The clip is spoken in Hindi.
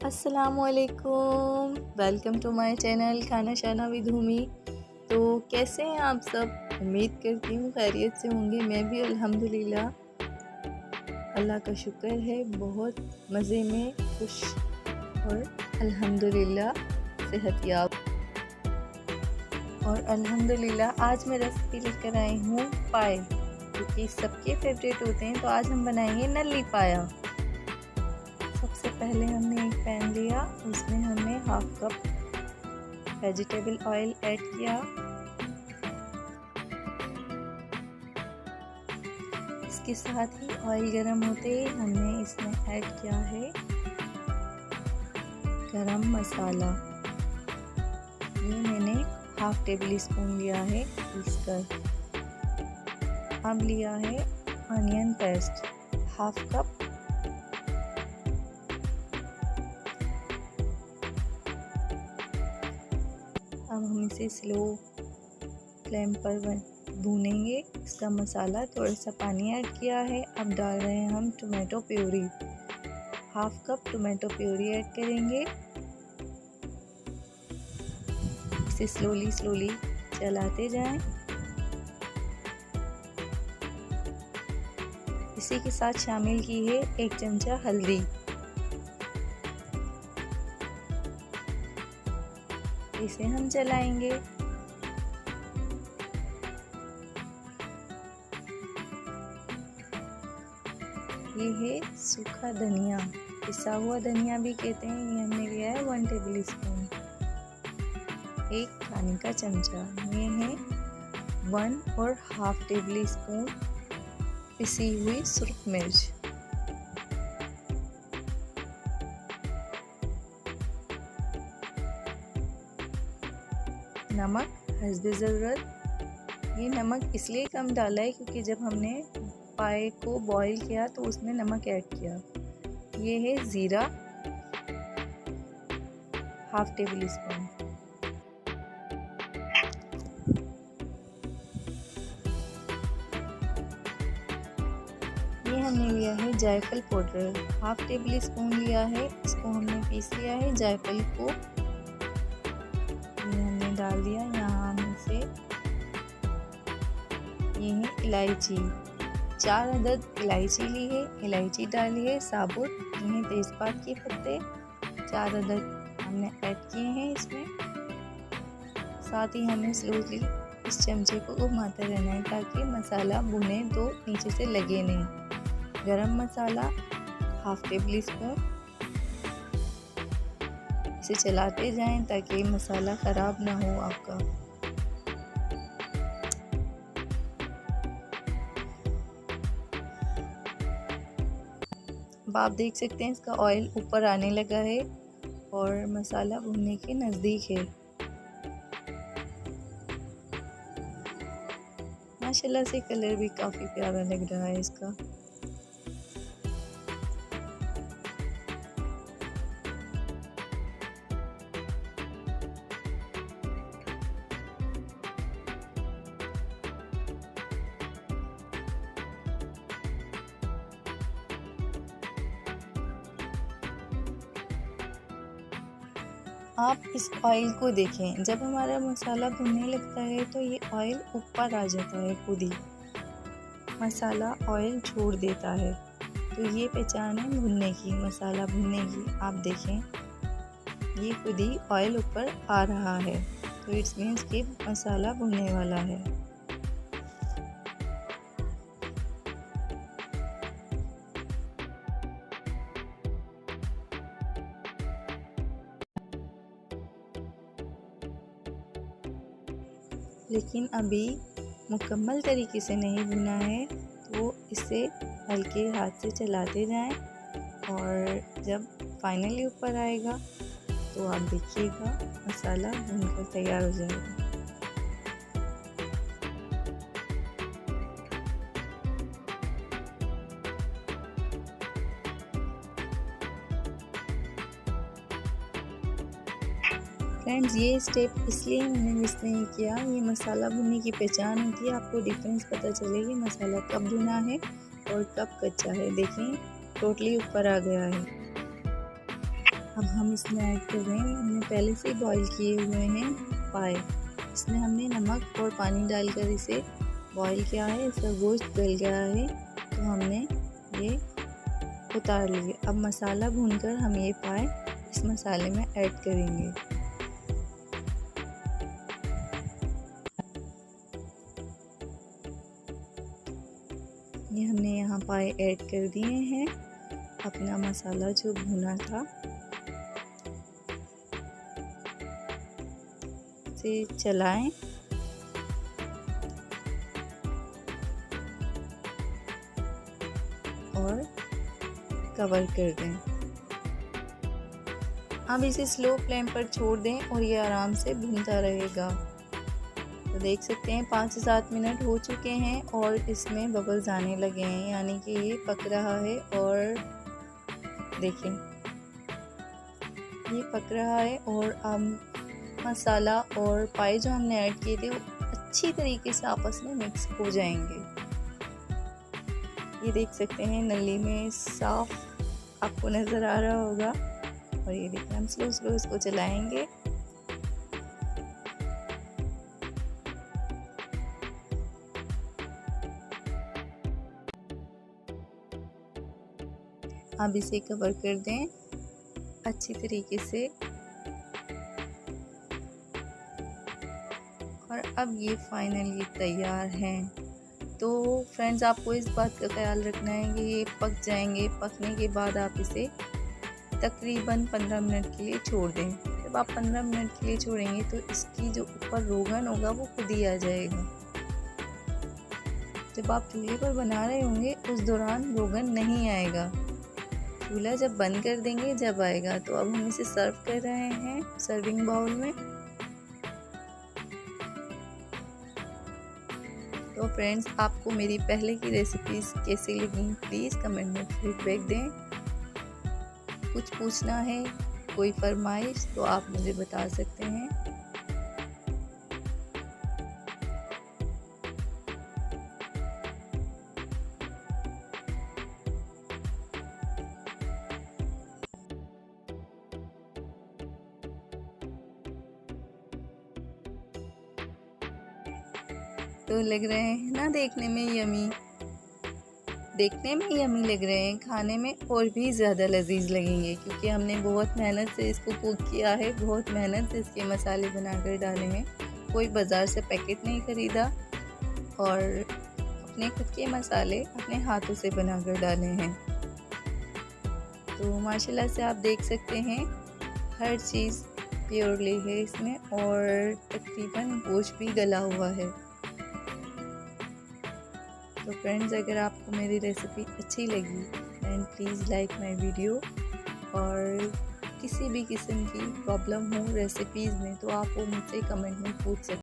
अस्सलामुअलैकुम, वेलकम टू माय चैनल खाना शाना विद हुमी। तो कैसे हैं आप सब? उम्मीद करती हूँ खैरियत से होंगे। मैं भी अल्हम्दुलिल्लाह, अल्लाह का शुक्र है, बहुत मज़े में, खुश और अल्हम्दुलिल्लाह सेहतयाब। और अल्हम्दुलिल्लाह आज मैं रेसिपी लेकर आई हूँ पाए, क्योंकि सबके फेवरेट होते हैं। तो आज हम बनाएंगे नली पाया। सबसे पहले हमने एक पैन लिया, उसमें हमने half cup vegetable oil add किया। इसके साथ ही ऑयल गरम होते ही हमने इसमें ऐड किया है गरम मसाला। ये मैंने हाफ टेबल स्पून लिया है पीसकर। अब लिया है अनियन पेस्ट हाफ कप। अब हम इसे स्लो फ्लेम पर भूनेंगे। इसका मसाला थोड़ा सा पानी ऐड किया है। अब डाल रहे हैं हम tomato puree, half cup tomato puree add करेंगे। इसे स्लोली चलाते जाएं। इसी के साथ शामिल की है 1 चमचा हल्दी। इसे हम चलाएंगे। ये है सूखा धनिया, पिसा हुआ धनिया भी कहते हैं। ये हमने लिया है 1 टेबल स्पून, 1 खाने का चमचा। ये है 1 और हाफ टेबल स्पून पिसी हुई सुर्ख मिर्च। नमक हस्बे ज़रूरत। ये नमक इसलिए कम डाला है क्योंकि जब हमने पाए को बॉईल किया तो उसमें नमक ऐड किया। ये है ज़ीरा हाफ टेबल स्पून। ये हमने लिया है जायफल पाउडर, हाफ टेबल स्पून लिया है। इसको हमने पीस लिया है। जायफल को डाल दिया। यहाँ हम इसे, ये है इलायची, 4 अदद इलायची ली है। इलायची डाली है साबुत। ये है तेज़पात के पत्ते, 4 अदद हमने ऐड किए हैं इसमें। साथ ही हमें स्लोली इस चमचे को घुमाते रहना है ताकि मसाला भुने तो नीचे से लगे नहीं। गरम मसाला हाफ टेबल स्पून। इसे चलाते जाएं ताकि मसाला ख़राब ना हो आपका। अब आप देख सकते हैं इसका ऑयल ऊपर आने लगा है और मसाला भुनने के नज़दीक है। माशाल्लाह से कलर भी काफ़ी प्यारा लग रहा है इसका। आप इस ऑयल को देखें, जब हमारा मसाला भुनने लगता है तो ये ऑयल ऊपर आ जाता है, खुद ही मसाला ऑयल छोड़ देता है। तो ये पहचान है भुनने की, मसाला भुनने की। आप देखें ये खुद ही ऑयल ऊपर आ रहा है, तो इट्स मीन्स कि मसाला भुनने वाला है। लेकिन अभी मुकम्मल तरीके से नहीं भुना है, तो इसे हल्के हाथ से चलाते जाएं और जब फाइनली ऊपर आएगा तो आप देखिएगा मसाला भुनकर तैयार हो जाएगा। फ्रेंड्स, ये स्टेप इसलिए मैंने मिस नहीं किया। ये मसाला भुनने की पहचान होती है, आपको डिफरेंस पता चलेगी मसाला कब भुना है और कब कच्चा है। देखें टोटली ऊपर आ गया है। अब हम इसमें ऐड कर रहे हैं, हमने पहले से बॉईल किए हुए हैं पाए। इसमें हमने नमक और पानी डालकर इसे बॉईल किया है। इसका गोश्त गल गया है तो हमने ये उतार लिए। अब मसाला भूनकर हम ये पाए इस मसाले में ऐड करेंगे। ये हमने यहाँ पाए ऐड कर दिए हैं। अपना मसाला जो भुना था से चलाएं और कवर कर दें। अब इसे स्लो फ्लेम पर छोड़ दें और ये आराम से भूनता रहेगा। तो देख सकते हैं 5 से 7 मिनट हो चुके हैं और इसमें बबल्स आने लगे हैं, यानी कि ये पक रहा है। और देखें ये पक रहा है और अब मसाला और पाए जो हमने ऐड किए थे वो अच्छी तरीके से आपस में मिक्स हो जाएंगे। ये देख सकते हैं नली में साफ आपको नज़र आ रहा होगा। और ये देखिए हम स्लो स्लो इसको चलाएंगे। अब इसे कवर कर दें अच्छी तरीके से। और अब ये फाइनली तैयार हैं। तो फ्रेंड्स आपको इस बात का ख्याल रखना है कि ये पक जाएंगे। पकने के बाद आप इसे तकरीबन 15 मिनट के लिए छोड़ दें। जब आप 15 मिनट के लिए छोड़ेंगे तो इसकी जो ऊपर रोगन होगा वो खुद ही आ जाएगा। जब आप चूल्हे पर बना रहे होंगे उस दौरान रोगन नहीं आएगा, चूल्हा जब बंद कर देंगे जब आएगा। तो अब हम इसे सर्व कर रहे हैं सर्विंग बाउल में। तो फ्रेंड्स आपको मेरी पहले की रेसिपीज़ कैसी लगी प्लीज़ कमेंट में फीडबैक दें। कुछ पूछना है, कोई फरमाइश तो आप मुझे बता सकते हैं। तो लग रहे हैं ना देखने में यमी लग रहे हैं, खाने में और भी ज़्यादा लजीज लगेंगे क्योंकि हमने बहुत मेहनत से इसको कुक किया है, बहुत मेहनत से इसके मसाले बनाकर डाले हैं। कोई बाज़ार से पैकेट नहीं ख़रीदा और अपने खुद के मसाले अपने हाथों से बनाकर डाले हैं। तो माशाल्लाह से आप देख सकते हैं हर चीज़ प्योरली है इसमें और तकरीबन गोश्त भी गला हुआ है। तो फ्रेंड्स अगर आपको मेरी रेसिपी अच्छी लगी then please like my video. और किसी भी किस्म की प्रॉब्लम हो रेसिपीज़ में तो आप वो मुझसे कमेंट में पूछ सकते हैं।